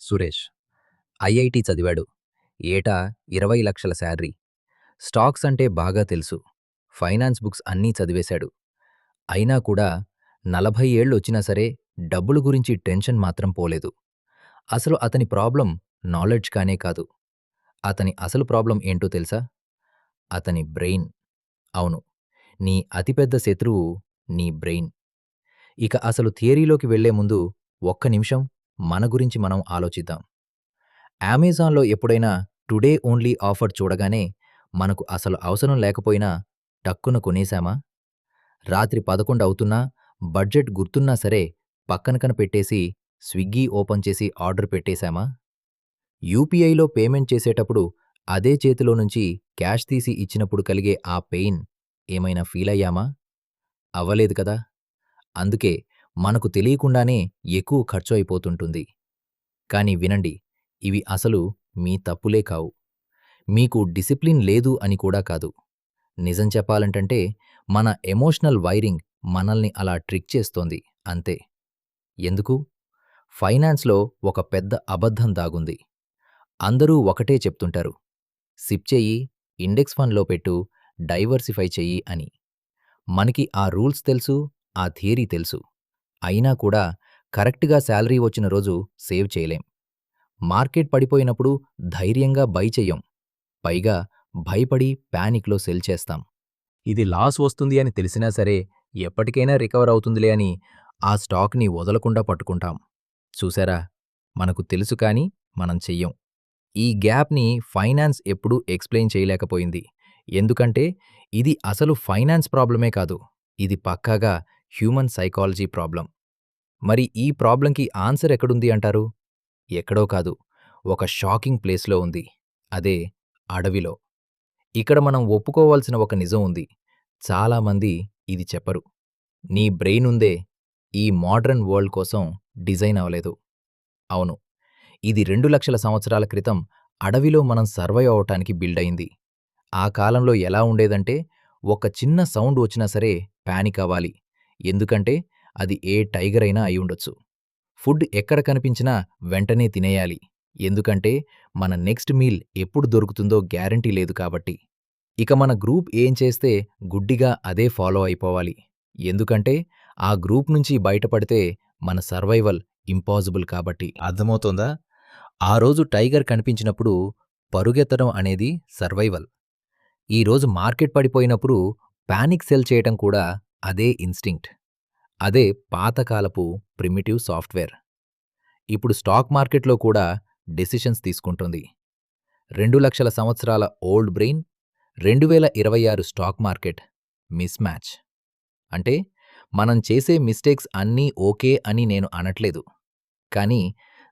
Suresh IIT చదివాడు. ఏటా 20 లక్షల శాలరీ. స్టాక్స్ అంటే బాగా తెలుసు. ఫైనాన్స్ బుక్స్ అన్నీ చదివేశాడు. అయినా కూడా 40 ఏళ్లొచ్చినా సరే డబ్బులు గురించి టెన్షన్ మాత్రం పోలేదు. అసలు అతని ప్రాబ్లం నాలెడ్జ్ కానే కాదు. అతని అసలు ప్రాబ్లం ఏంటో తెలుసా? అతని బ్రెయిన్. అవును, నీ అతిపెద్ద శత్రువు నీ బ్రెయిన్. ఇక అసలు థియరీలోకి వెళ్లే ముందు ఒక్క నిమిషం మన గురించి మనం ఆలోచిద్దాం. అమెజాన్‌లో ఎప్పుడైనా టుడే ఓన్లీ ఆఫర్ చూడగానే మనకు అసలు అవసరం లేకపోయినా టక్కున కొనేశామా? రాత్రి 11 అవుతున్నా, బడ్జెట్ గుర్తున్నా సరే పక్కన పెట్టేసి స్విగ్గీ ఓపెన్ చేసి ఆర్డర్ పెట్టేశామా? యూపీఐలో పేమెంట్ చేసేటప్పుడు అదే చేతిలో నుంచి క్యాష్ తీసి ఇచ్చినప్పుడు కలిగే ఆ పెయిన్ ఏమైనా ఫీలయ్యామా? అవ్వలేదు కదా! అందుకే మనకు తెలియకుండానే ఎక్కువ ఖర్చు అయిపోతుంటుంది. కానీ వినండి, ఇవి అసలు మీ తప్పులే కావు. మీకు డిసిప్లిన్ లేదు అని కూడా కాదు. నిజం చెప్పాలంటంటే మన ఎమోషనల్ వైరింగ్ మనల్ని అలా ట్రిక్ చేస్తోంది అంతే. ఎందుకు? ఫైనాన్స్‌లో ఒక పెద్ద అబద్ధం దాగుంది. అందరూ ఒకటే చెప్తుంటారు. సిప్ చెయ్యి, ఇండెక్స్ ఫండ్‌లో పెట్టు, డైవర్సిఫై చెయ్యి అని. మనకి ఆ రూల్స్ తెలుసు, ఆ థియరీ తెలుసు. అయినా కూడా కరెక్ట్‌గా శాలరీ వచ్చిన రోజు సేవ్ చేయలేం. మార్కెట్ పడిపోయినప్పుడు ధైర్యంగా బై చెయ్యం. పైగా భయపడి పానిక్‌లో సెల్ చేస్తాం. ఇది లాస్ వస్తుంది అని తెలిసినా సరే ఎప్పటికైనా రికవర్ అవుతుందిలే అని ఆ స్టాక్‌ని వదలకుండా పట్టుకుంటాం. చూశారా? మనకు తెలుసు కానీ మనం చెయ్యం. ఈ గ్యాప్‌ని ఫైనాన్స్ ఎప్పుడూ ఎక్స్‌ప్లెయిన్ చేయలేకపోయింది. ఎందుకంటే ఇది అసలు ఫైనాన్స్ ప్రాబ్లమే కాదు. ఇది పక్కాగా హ్యూమన్ సైకాలజీ ప్రాబ్లమ్. మరి ఈ ప్రాబ్లమ్‌కి ఆన్సర్ ఎక్కడుంది అంటారు? ఎక్కడో కాదు, ఒక షాకింగ్ ప్లేస్‌లో ఉంది. అదే అడవిలో. ఇక్కడ మనం ఒప్పుకోవాల్సిన ఒక నిజం ఉంది. చాలామంది ఇది చెప్పరు. నీ బ్రెయినుందే ఈ మోడర్న్ వరల్డ్ కోసం డిజైన్ అవ్వలేదు. అవును, ఇది 2 లక్షల సంవత్సరాల క్రితం అడవిలో మనం సర్వైవ్ అవ్వటానికి బిల్డయింది. ఆ కాలంలో ఎలా ఉండేదంటే ఒక చిన్న సౌండ్ వచ్చినా సరే పానిక్ అవ్వాలి. ఎందుకంటే అది ఏ టైగర్ అయినా అయ్యుండొచ్చు. ఫుడ్ ఎక్కడ కనిపించినా వెంటనే తినేయాలి. ఎందుకంటే మన నెక్స్ట్ మీల్ ఎప్పుడు దొరుకుతుందో గ్యారంటీ లేదు కాబట్టి. ఇక మన గ్రూప్ ఏం చేస్తే గుడ్డిగా అదే ఫాలో అయిపోవాలి. ఎందుకంటే ఆ గ్రూప్ నుంచి బయటపడితే మన సర్వైవల్ ఇంపాసిబుల్ కాబట్టి. అర్థమవుతోందా? ఆ రోజు టైగర్ కనిపించినప్పుడు పరుగెత్తడం అనేది సర్వైవల్. ఈరోజు మార్కెట్ పడిపోయినప్పుడు పానిక్ సెల్ చేయటం కూడా అదే ఇన్‌స్టింక్ట్. అదే పాతకాలపు ప్రిమిటివ్ సాఫ్ట్‌వేర్. ఇప్పుడు స్టాక్ మార్కెట్‌లో కూడా డెసిషన్స్ తీసుకుంటోంది. 2 లక్షల సంవత్సరాల old brain, 2026 stock market miss match. అంటే మనం చేసే మిస్టేక్స్ అన్నీ ఓకే అని నేను అనట్లేదు. కానీ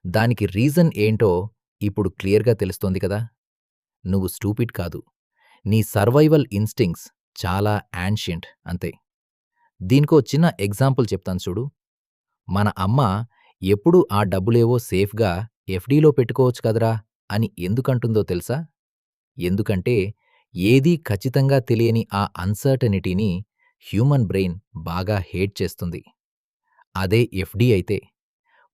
దానికి రీజన్ ఏంటో ఇప్పుడు క్లియర్‌గా తెలుస్తోంది కదా! నువ్వు స్టూపిడ్ కాదు. నీ సర్వైవల్ ఇన్‌స్టింక్ట్స్ చాలా యాన్షియంట్ అంతే. దీనికో చిన్న ఎగ్జాంపుల్ చెప్తాను చూడు. మన అమ్మ ఎప్పుడూ ఆ డబ్బులేవో సేఫ్‌గా ఎఫ్‌డీలో పెట్టుకోవచ్చు కదరా అని ఎందుకంటుందో తెలుసా? ఎందుకంటే ఏదీ ఖచ్చితంగా తెలియని ఆ అన్‌సర్టనిటీని హ్యూమన్ బ్రెయిన్ బాగా హేట్ చేస్తుంది. అదే ఎఫ్‌డీ అయితే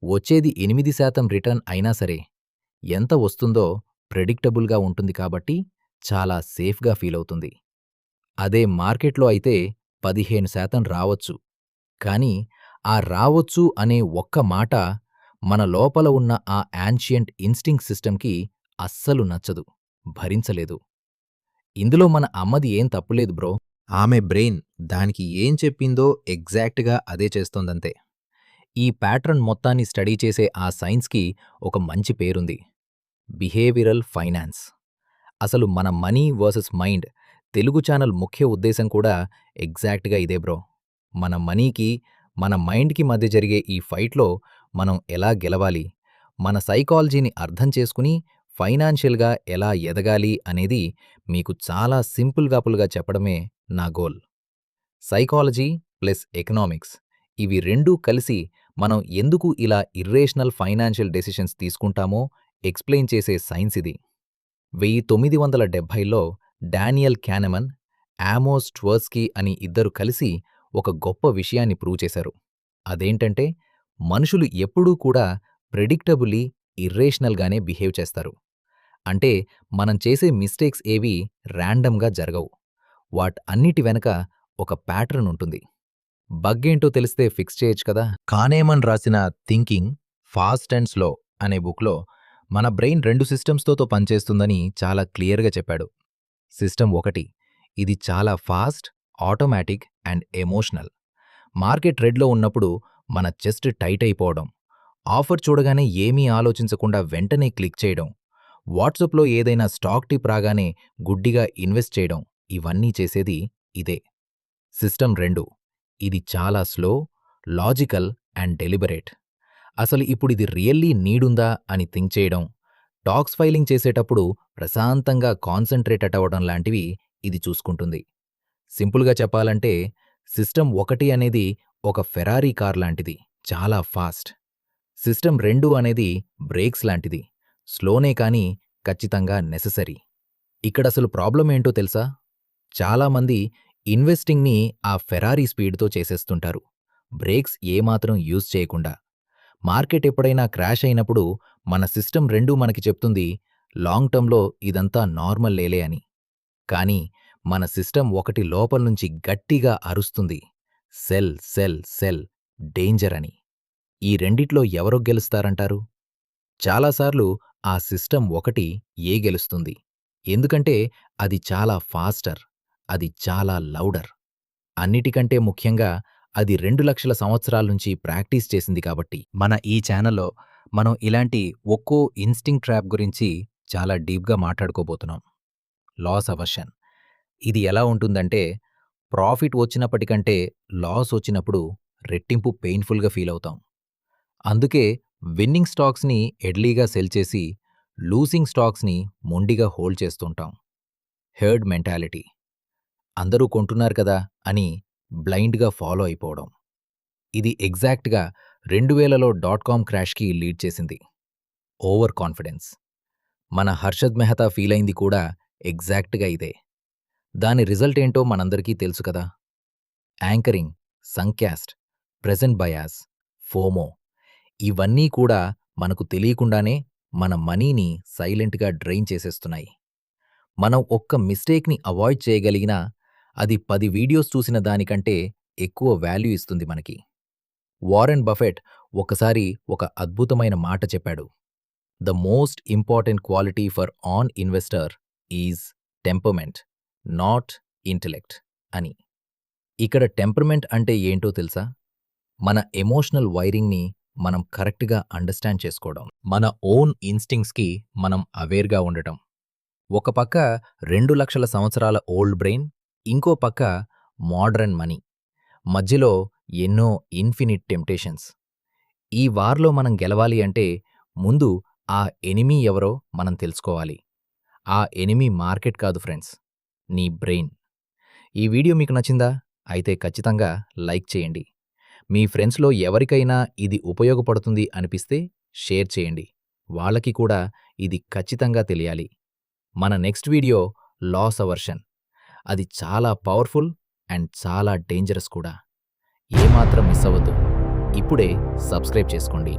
వచ్చేది 8% రిటర్న్ అయినా సరే ఎంత వస్తుందో ప్రెడిక్టబుల్‌గా ఉంటుంది కాబట్టి చాలా సేఫ్‌గా ఫీలవుతుంది. అదే మార్కెట్‌లో అయితే 15% రావచ్చు. కానీ ఆ రావొచ్చు అనే ఒక్క మాట మన లోపల ఉన్న ఆ యాన్షియంట్ ఇన్‌స్టింక్ట్ సిస్టమ్‌కి అస్సలు నచ్చదు, భరించలేదు. ఇందులో మన అమ్మది ఏం తప్పులేదు బ్రో. ఆమె బ్రెయిన్ దానికి ఏం చెప్పిందో ఎగ్జాక్ట్‌గా అదే చేస్తోందంతే. ఈ ప్యాటర్న్ మొత్తాన్ని స్టడీ చేసే ఆ సైన్స్‌కి ఒక మంచి పేరుంది. Behavioural finance. అసలు మన money versus mind Telugu channel ముఖ్య ఉద్దేశం కూడా ఎగ్జాక్ట్‌గా ఇదే బ్రో. మన మనీకి, మన మైండ్‌కి మధ్య జరిగే ఈ ఫైట్‌లో మనం ఎలా గెలవాలి, మన సైకాలజీని అర్థం చేసుకుని ఫైనాన్షియల్‌గా ఎలా ఎదగాలి అనేది మీకు చాలా సింపుల్‌గా చెప్పడమే నా గోల్. సైకాలజీ ప్లస్ ఎకనామిక్స్ ఇవి రెండూ కలిసి మనం ఎందుకు ఇలా ఇర్రేషనల్ ఫైనాన్షియల్ డెసిషన్స్ తీసుకుంటామో ఎక్స్‌ప్లెయిన్ చేసే సైన్స్ ఇది. 1970లో డానియల్ కానెమన్, ఆమోస్ ట్వెర్స్కీ అని ఇద్దరు కలిసి ఒక గొప్ప విషయాన్ని ప్రూవ్ చేశారు. అదేంటంటే మనుషులు ఎప్పుడూ కూడా ప్రెడిక్టబుల్లీ ఇర్రేషనల్‌గానే బిహేవ్ చేస్తారు. అంటే మనం చేసే మిస్టేక్స్ ఏవి ర్యాండమ్‌గా జరగవు. వాటన్నిటి వెనక ఒక ప్యాటర్న్ ఉంటుంది. బగ్గేంటో తెలిస్తే ఫిక్స్ చేయొచ్చు కదా! కానేమన్ రాసిన థింకింగ్ ఫాస్ట్ అండ్ స్లో అనే బుక్లో మన బ్రెయిన్ 2 సిస్టమ్స్‌తో పనిచేస్తుందని చాలా క్లియర్‌గా చెప్పాడు. సిస్టమ్ 1 ఇది చాలా fast, automatic and emotional. Market రెడ్‌లో ఉన్నప్పుడు మన చెస్ట్ టైట్ అయిపోవడం, ఆఫర్ చూడగానే ఏమీ ఆలోచించకుండా వెంటనే క్లిక్ చేయడం, వాట్సాప్‌లో ఏదైనా స్టాక్ టిప్ రాగానే గుడ్డిగా ఇన్వెస్ట్ చేయడం ఇవన్నీ చేసేది ఇదే. సిస్టమ్ 2 ఇది చాలా స్లో, లాజికల్ అండ్ డెలిబరేట్. అసలు ఇప్పుడిది రియల్లీ నీడుందా అని థింక్ చేయడం, టాక్స్ ఫైలింగ్ చేసేటప్పుడు ప్రశాంతంగా కాన్సంట్రేట్ అవ్వడం లాంటివి ఇది చూసుకుంటుంది. సింపుల్‌గా చెప్పాలంటే సిస్టమ్ 1 అనేది ఒక ఫెరారీ కార్ లాంటిది, చాలా ఫాస్ట్. సిస్టమ్ 2 అనేది బ్రేక్స్ లాంటిది, స్లోనే కానీ ఖచ్చితంగా నెసెసరీ. ఇక్కడసలు ప్రాబ్లమ్ ఏంటో తెలుసా? చాలామంది ఇన్వెస్టింగ్‌ని ఆ ఫెరారీ స్పీడ్‌తో చేసేస్తుంటారు. బ్రేక్స్ ఏమాత్రం యూజ్ చేయకుండా. మార్కెట్ ఎప్పుడైనా క్రాష్ అయినప్పుడు మన సిస్టమ్ 2 మనకి చెప్తుంది లాంగ్ టర్మ్‌లో ఇదంతా నార్మల్ లేలే అని. కానీ మన సిస్టమ్ 1 లోపల నుంచి గట్టిగా అరుస్తుంది. సెల్, సెల్, సెల్, డేంజర్ అని. ఈ రెండిట్లో ఎవరు గెలుస్తారంటారు? చాలాసార్లు ఆ సిస్టమ్ 1 గెలుస్తుంది. ఎందుకంటే అది చాలా ఫాస్టర్, అది చాలా లౌడర్. అన్నిటికంటే ముఖ్యంగా అది 2,00,000 సంవత్సరాల నుంచి ప్రాక్టీస్ చేసింది కాబట్టి. మన ఈ ఛానల్లో మనం ఇలాంటి ఒక్కో ఇన్‌స్టింక్ట్ ట్రాప్ గురించి చాలా డీప్‌గా మాట్లాడుకోబోతున్నాం. Loss aversion. ఇది ఎలా ఉంటుందంటే ప్రాఫిట్ వచ్చినప్పటికంటే లాస్ వచ్చినప్పుడు రెట్టింపు పెయిన్‌ఫుల్‌గా ఫీల్ అవుతాం. అందుకే విన్నింగ్ స్టాక్స్‌ని ఎర్లీగా సెల్ చేసి, లూజింగ్ స్టాక్స్‌ని మొండిగా హోల్డ్ చేస్తుంటాం. Heard mentality. అందరూ కొంటున్నారు కదా అని బ్లైండ్‌గా ఫాలో అయిపోవడం. ఇది ఎగ్జాక్ట్‌గా 2000లో డాట్ కామ్ క్రాష్‌కి లీడ్ చేసింది. Over confidence. మన హర్షద్ మెహతా ఫీల్ అయింది కూడా ఎగ్జాక్ట్‌గా ఇదే. దాని రిజల్ట్ ఏంటో మనందరికీ తెలుసు కదా! యాంకరింగ్, సంక్యాస్ట్, ప్రెజెంట్ బయాస్, ఫోమో ఇవన్నీ కూడా మనకు తెలియకుండానే మన మనీని సైలెంట్‌గా డ్రైన్ చేసేస్తున్నాయి. మనం ఒక్క మిస్టేక్‌ని అవాయిడ్ చేయగలిగినా అది 10 వీడియోస్ చూసిన దానికంటే ఎక్కువ వాల్యూ ఇస్తుంది మనకి. వారెన్ బఫెట్ ఒకసారి ఒక అద్భుతమైన మాట చెప్పాడు. The most important quality for on investor is temperament, not intellect అని. ఇక్కడ టెంపర్మెంట్ అంటే ఏంటో తెలుసా? మన ఎమోషనల్ వైరింగ్‌ని మనం కరెక్ట్‌గా అండర్‌స్టాండ్ చేసుకోవడం. మన ఓన్ ఇన్‌స్టింక్ట్స్‌కి మనం అవేర్‌గా ఉండటం. ఒక పక్క 2,00,000 సంవత్సరాల ఓల్డ్ బ్రెయిన్, ఇంకో పక్క మోడర్న్ మనీ. మధ్యలో ఎన్నో ఇన్ఫినిట్ టెంప్టేషన్స్. ఈ వార్‌లో మనం గెలవాలి అంటే ముందు ఆ ఎనిమీ ఎవరో మనం తెలుసుకోవాలి. ఆ ఎనిమీ మార్కెట్ కాదు ఫ్రెండ్స్, నీ బ్రెయిన్. ఈ వీడియో మీకు నచ్చిందా? అయితే ఖచ్చితంగా లైక్ చేయండి. మీ ఫ్రెండ్స్‌లో ఎవరికైనా ఇది ఉపయోగపడుతుంది అనిపిస్తే షేర్ చేయండి. వాళ్ళకి కూడా ఇది ఖచ్చితంగా తెలియాలి. మన నెక్స్ట్ వీడియో లాస్ అవర్షన్. అది చాలా పవర్‌ఫుల్ అండ్ చాలా డేంజరస్ కూడా. ఏమాత్రం మిస్ అవ్వద్దు. ఇప్పుడే సబ్స్క్రైబ్ చేసుకోండి.